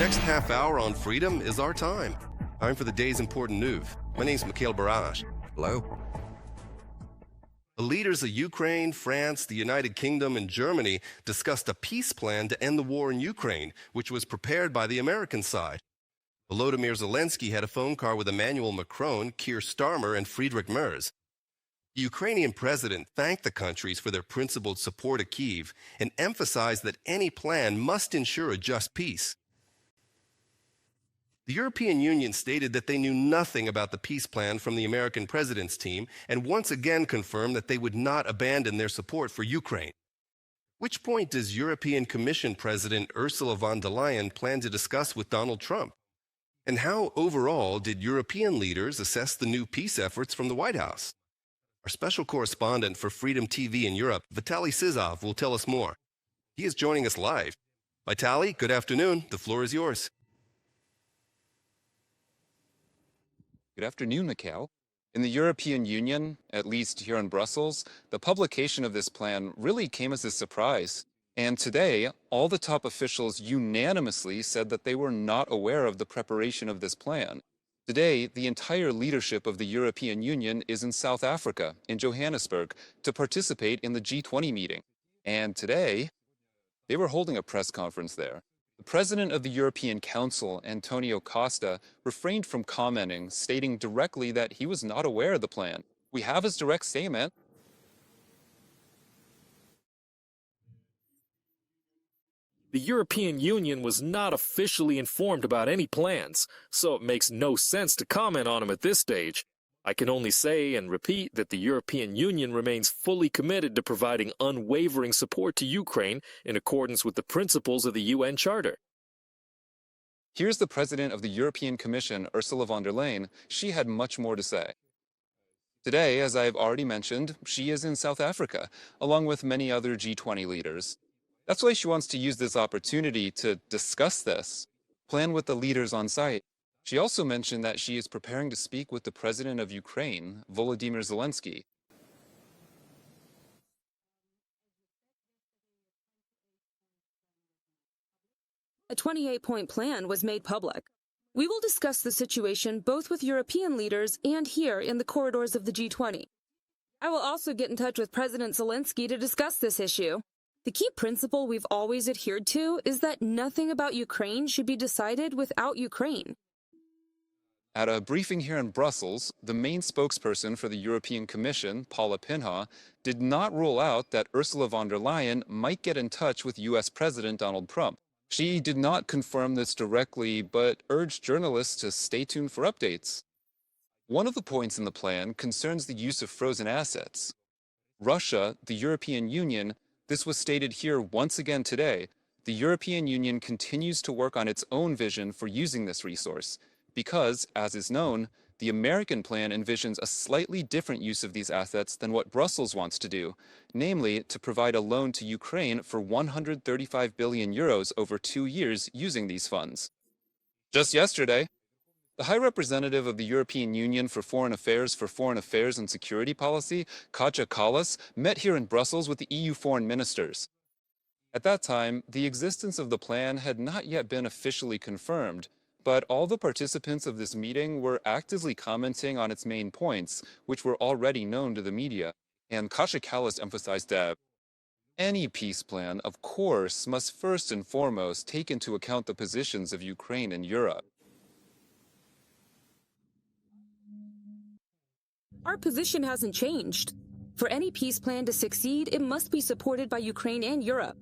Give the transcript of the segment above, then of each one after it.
next half hour on Freedom is our time. Time for the day's important news. My name's Mikhail Baraj. Hello. The leaders of Ukraine, France, the United Kingdom, and Germany discussed a peace plan to end the war in Ukraine, which was prepared by the American side. Volodymyr Zelenskyy had a phone call with Emmanuel Macron, Keir Starmer, and Friedrich Merz. The Ukrainian president thanked the countries for their principled support of Kyiv and emphasized that any plan must ensure a just peace. The European Union stated that they knew nothing about the peace plan from the American president's team and once again confirmed that they would not abandon their support for Ukraine. Which point does European Commission President Ursula von der Leyen plan to discuss with Donald Trump? And how overall did European leaders assess the new peace efforts from the White House? Our special correspondent for Freedom TV in Europe, Vitaly Sizov, will tell us more. He is joining us live. Vitaly, good afternoon. The floor is yours. Good afternoon, Mikhail. In the European Union, at least here in Brussels, the publication of this plan really came as a surprise. And today, all the top officials unanimously said that they were not aware of the preparation of this plan. Today, the entire leadership of the European Union is in South Africa, in Johannesburg, to participate in the G20 meeting. And today, they were holding a press conference there. The President of the European Council, Antonio Costa, refrained from commenting, stating directly that he was not aware of the plan. We have his direct statement. The European Union was not officially informed about any plans, so it makes no sense to comment on them at this stage. I can only say and repeat that the European Union remains fully committed to providing unwavering support to Ukraine in accordance with the principles of the UN Charter. Here's the President of the European Commission, Ursula von der Leyen. She had much more to say. Today, as I've already mentioned, she is in South Africa, along with many other G20 leaders. That's why she wants to use this opportunity to discuss this, plan with the leaders on site. She also mentioned that she is preparing to speak with the President of Ukraine, Volodymyr Zelenskyy. A 28-point plan was made public. We will discuss the situation both with European leaders and here in the corridors of the G20. I will also get in touch with President Zelenskyy to discuss this issue. The key principle we've always adhered to is that nothing about Ukraine should be decided without Ukraine. At a briefing here in Brussels, the main spokesperson for the European Commission, Paula Pinha, did not rule out that Ursula von der Leyen might get in touch with U.S. President Donald Trump. She did not confirm this directly, but urged journalists to stay tuned for updates. One of the points in the plan concerns the use of frozen assets. Russia, the European Union, this was stated here once again today, the European Union continues to work on its own vision for using this resource, because, as is known, the American plan envisions a slightly different use of these assets than what Brussels wants to do, namely to provide a loan to Ukraine for 135 billion euros over 2 years using these funds. Just yesterday, the High Representative of the European Union for Foreign Affairs and Security Policy, Kaja Kallas, met here in Brussels with the EU foreign ministers. At that time, the existence of the plan had not yet been officially confirmed, but all the participants of this meeting were actively commenting on its main points, which were already known to the media. And Kaja Kallas emphasized that any peace plan, of course, must first and foremost take into account the positions of Ukraine and Europe. Our position hasn't changed. For any peace plan to succeed, it must be supported by Ukraine and Europe.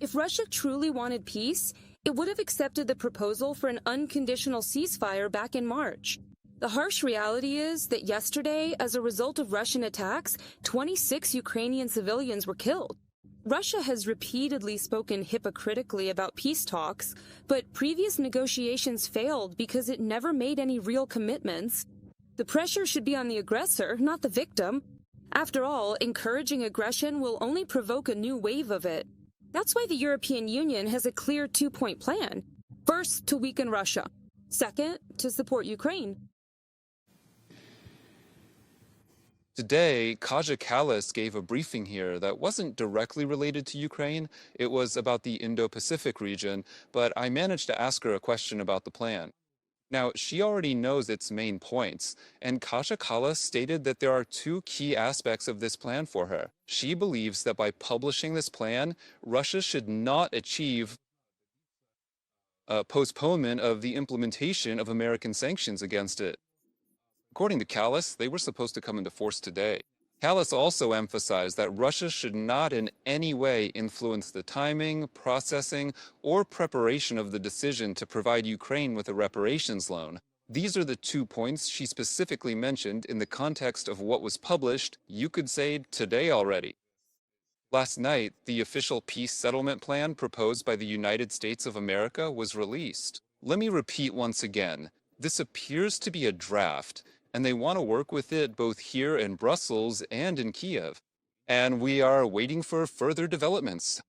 If Russia truly wanted peace, it would have accepted the proposal for an unconditional ceasefire back in March. The harsh reality is that yesterday, as a result of Russian attacks, 26 Ukrainian civilians were killed. Russia has repeatedly spoken hypocritically about peace talks, but previous negotiations failed because it never made any real commitments. The pressure should be on the aggressor, not the victim. After all, encouraging aggression will only provoke a new wave of it. That's why the European Union has a clear two-point plan. First, to weaken Russia. Second, to support Ukraine. Today, Kaja Kallas gave a briefing here that wasn't directly related to Ukraine. It was about the Indo-Pacific region, but I managed to ask her a question about the plan. Now, she already knows its main points, and Kaja Kallas stated that there are two key aspects of this plan for her. She believes that by publishing this plan, Russia should not achieve a postponement of the implementation of American sanctions against it. According to Kallas, they were supposed to come into force today. Kallas also emphasized that Russia should not in any way influence the timing, processing, or preparation of the decision to provide Ukraine with a reparations loan. These are the 2 points she specifically mentioned in the context of what was published, you could say, today already. Last night, the official peace settlement plan proposed by the United States of America was released. Let me repeat once again. This appears to be a draft, and they want to work with it both here in Brussels and in Kyiv. And we are waiting for further developments.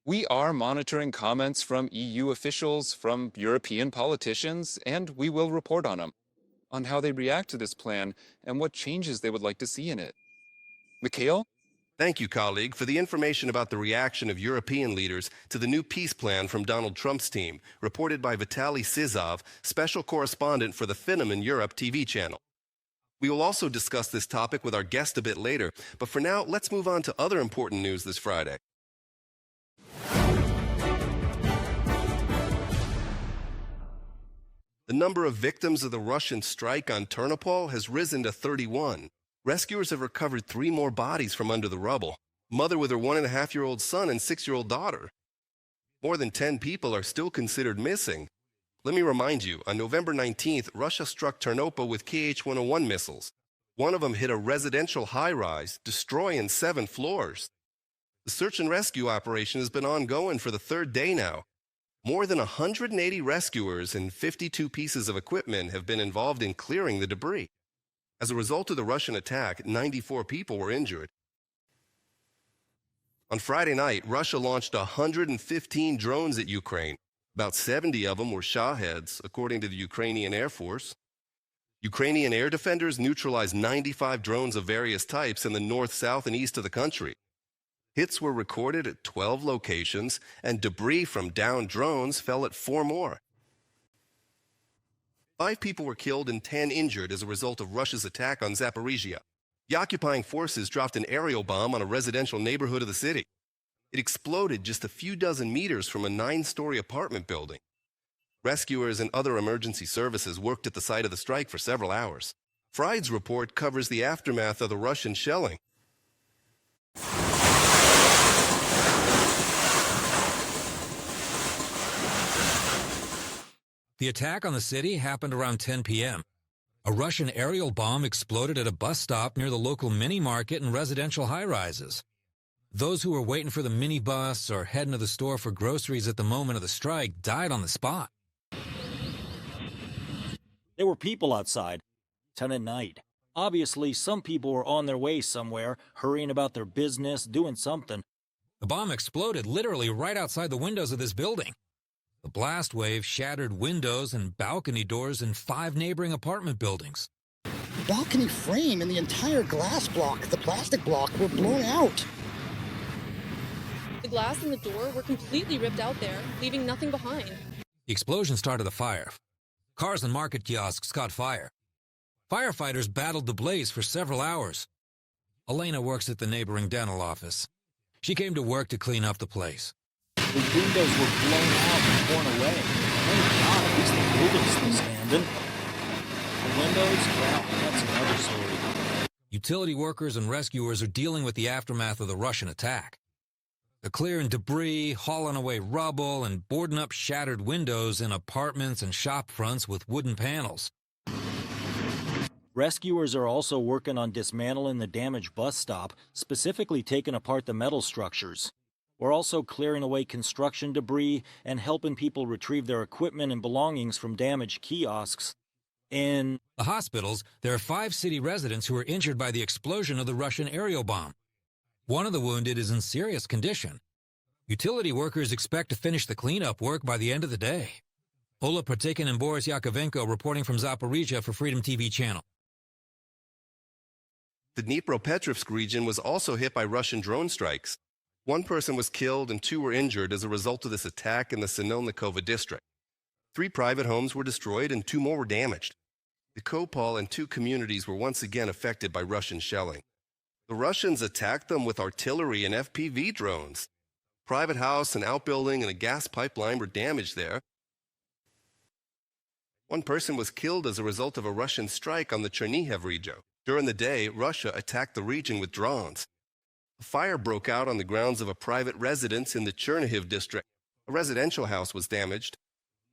We are monitoring comments from EU officials, from European politicians, and we will report on them, on how they react to this plan and what changes they would like to see in it. Mikhail? Thank you, colleague, for the information about the reaction of European leaders to the new peace plan from Donald Trump's team, reported by Vitaly Sizov, special correspondent for the Phenomen Europe TV channel. We will also discuss this topic with our guest a bit later, but for now, let's move on to other important news this Friday. The number of victims of the Russian strike on Ternopil has risen to 31. Rescuers have recovered 3 more bodies from under the rubble, mother with her 1.5-year-old son and 6-year-old daughter. More than 10 people are still considered missing. Let me remind you, on November 19th, Russia struck Ternopil with Kh-101 missiles. One of them hit a residential high-rise, destroying 7 floors. The search and rescue operation has been ongoing for the 3rd day now. More than 180 rescuers and 52 pieces of equipment have been involved in clearing the debris. As a result of the Russian attack, 94 people were injured. On Friday night, Russia launched 115 drones at Ukraine. About 70 of them were Shaheds, according to the Ukrainian Air Force. Ukrainian air defenders neutralized 95 drones of various types in the north, south, and east of the country. Hits were recorded at 12 locations, and debris from downed drones fell at 4 more. 5 people were killed and 10 injured as a result of Russia's attack on Zaporizhzhia. The occupying forces dropped an aerial bomb on a residential neighborhood of the city. It exploded just a few dozen meters from a 9-story apartment building. Rescuers and other emergency services worked at the site of the strike for several hours. Fried's report covers the aftermath of the Russian shelling. The attack on the city happened around 10 p.m. A Russian aerial bomb exploded at a bus stop near the local mini-market and residential high-rises. Those who were waiting for the minibus or heading to the store for groceries at the moment of the strike died on the spot. There were people outside, 10 at night. Obviously, some people were on their way somewhere, hurrying about their business, doing something. The bomb exploded literally right outside the windows of this building. The blast wave shattered windows and balcony doors in 5 neighboring apartment buildings. The balcony frame and the entire glass block, the plastic block, were blown out. The glass and the door were completely ripped out there, leaving nothing behind. The explosion started a fire. Cars and market kiosks caught fire. Firefighters battled the blaze for several hours. Elena works at the neighboring dental office. She came to work to clean up the place. The windows were blown out and torn away. Thank God, at least the building's still standing. The windows, well, that's another story. Utility workers and rescuers are dealing with the aftermath of the Russian attack. They're clearing debris, hauling away rubble, and boarding up shattered windows in apartments and shop fronts with wooden panels. Rescuers are also working on dismantling the damaged bus stop, specifically taking apart the metal structures. We're also clearing away construction debris and helping people retrieve their equipment and belongings from damaged kiosks. In the hospitals, there are 5 city residents who were injured by the explosion of the Russian aerial bomb. One of the wounded is in serious condition. Utility workers expect to finish the cleanup work by the end of the day. Ola Partikin and Boris Yakovenko reporting from Zaporizhzhia for Freedom TV channel. The Dnipropetrovsk region was also hit by Russian drone strikes. One person was killed and 2 were injured as a result of this attack in the Sinelnikova district. 3 private homes were destroyed and 2 more were damaged. The Kopal and 2 communities were once again affected by Russian shelling. The Russians attacked them with artillery and FPV drones. Private house, an outbuilding, and a gas pipeline were damaged there. One person was killed as a result of a Russian strike on the Chernihiv region. During the day, Russia attacked the region with drones. A fire broke out on the grounds of a private residence in the Chernihiv district. A residential house was damaged.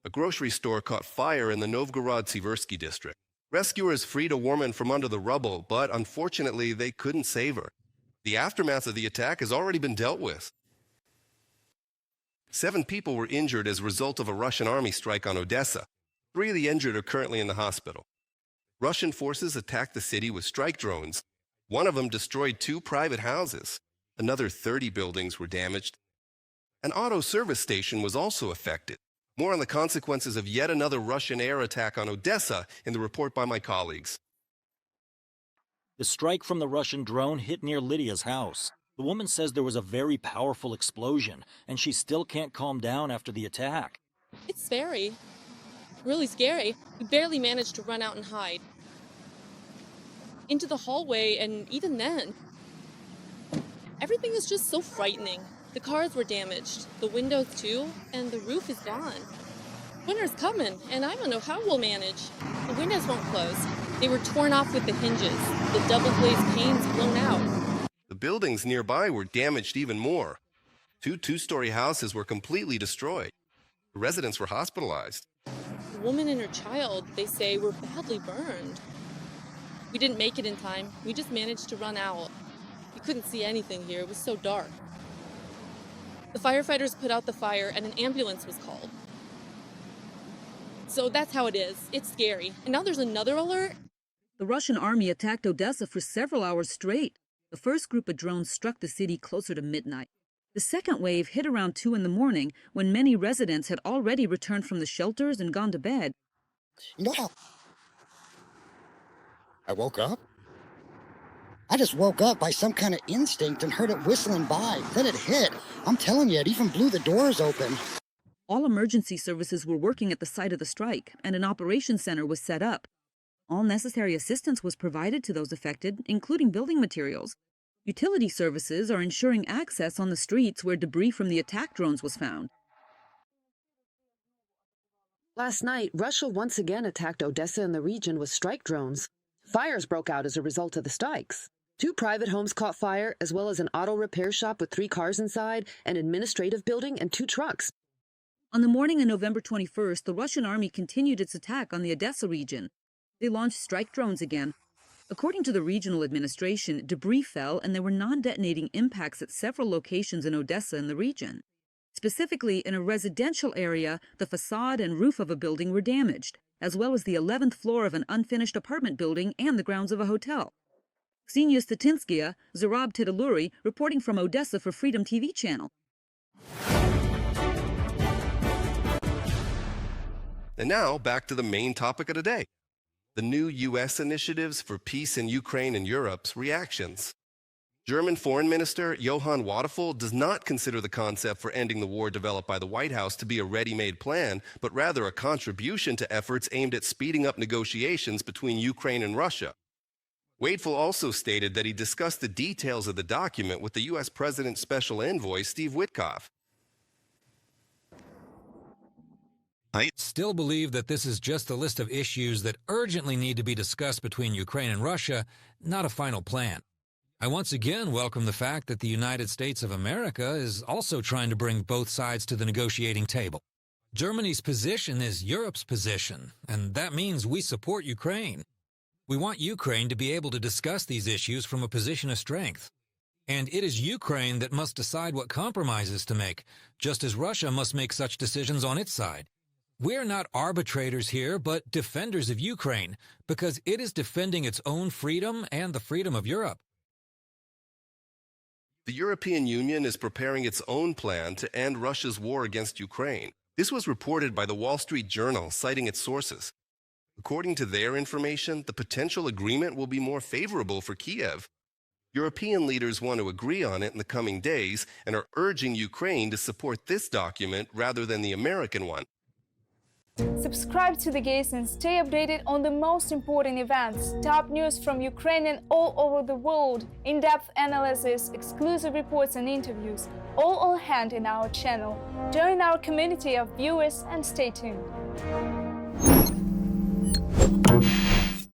A grocery store caught fire in the Novgorod-Siversky district. Rescuers freed a woman from under the rubble, but unfortunately they couldn't save her. The aftermath of the attack has already been dealt with. 7 people were injured as a result of a Russian army strike on Odessa. 3 of the injured are currently in the hospital. Russian forces attacked the city with strike drones. One of them destroyed 2 private houses. Another 30 buildings were damaged. An auto service station was also affected. More on the consequences of yet another Russian air attack on Odessa in the report by my colleagues. The strike from the Russian drone hit near Lydia's house. The woman says there was a very powerful explosion, and she still can't calm down after the attack. It's scary. Really scary. We barely managed to run out and hide. Into the hallway, and even then, everything is just so frightening. The cars were damaged, the windows too, and the roof is gone. Winter's coming, and I don't know how we'll manage. The windows won't close. They were torn off with the hinges, the double-glazed panes blown out. The buildings nearby were damaged even more. 2 two-story houses were completely destroyed. The residents were hospitalized. The woman and her child, they say, were badly burned. We didn't make it in time. We just managed to run out. We couldn't see anything here. It was so dark. The firefighters put out the fire and an ambulance was called. So that's how it is. It's scary. And now there's another alert. The Russian army attacked Odessa for several hours straight. The first group of drones struck the city closer to midnight. The second wave hit around 2 in the morning when many residents had already returned from the shelters and gone to bed. You know how I woke up? I just woke up by some kind of instinct and heard it whistling by. Then it hit. I'm telling you, it even blew the doors open. All emergency services were working at the site of the strike, and an operations center was set up. All necessary assistance was provided to those affected, including building materials. Utility services are ensuring access on the streets where debris from the attack drones was found. Last night, Russia once again attacked Odessa and the region with strike drones. Fires broke out as a result of the strikes. 2 private homes caught fire, as well as an auto repair shop with 3 cars inside, an administrative building, and 2 trucks. On the morning of November 21st, the Russian army continued its attack on the Odessa region. They launched strike drones again. According to the regional administration, debris fell and there were non-detonating impacts at several locations in Odessa and the region. Specifically, in a residential area, the facade and roof of a building were damaged, as well as the 11th floor of an unfinished apartment building and the grounds of a hotel. Ksenia Statinskaya, Zarab Tidaluri, reporting from Odessa for Freedom TV channel. And now, back to the main topic of the day. The new U.S. initiatives for peace in Ukraine and Europe's reactions. German Foreign Minister Johann Wadephul does not consider the concept for ending the war developed by the White House to be a ready-made plan, but rather a contribution to efforts aimed at speeding up negotiations between Ukraine and Russia. Wadephul also stated that he discussed the details of the document with the U.S. President's Special Envoy, Steve Witkoff. I still believe that this is just a list of issues that urgently need to be discussed between Ukraine and Russia, not a final plan. I once again welcome the fact that the United States of America is also trying to bring both sides to the negotiating table. Germany's position is Europe's position, and that means we support Ukraine. We want Ukraine to be able to discuss these issues from a position of strength. And it is Ukraine that must decide what compromises to make, just as Russia must make such decisions on its side. We are not arbitrators here, but defenders of Ukraine, because it is defending its own freedom and the freedom of Europe. The European Union is preparing its own plan to end Russia's war against Ukraine. This was reported by the Wall Street Journal, citing its sources. According to their information, the potential agreement will be more favorable for Kyiv. European leaders want to agree on it in the coming days and are urging Ukraine to support this document rather than the American one. Subscribe to The Gaze and stay updated on the most important events, top news from Ukraine and all over the world, in-depth analysis, exclusive reports and interviews, all on hand in our channel. Join our community of viewers and stay tuned.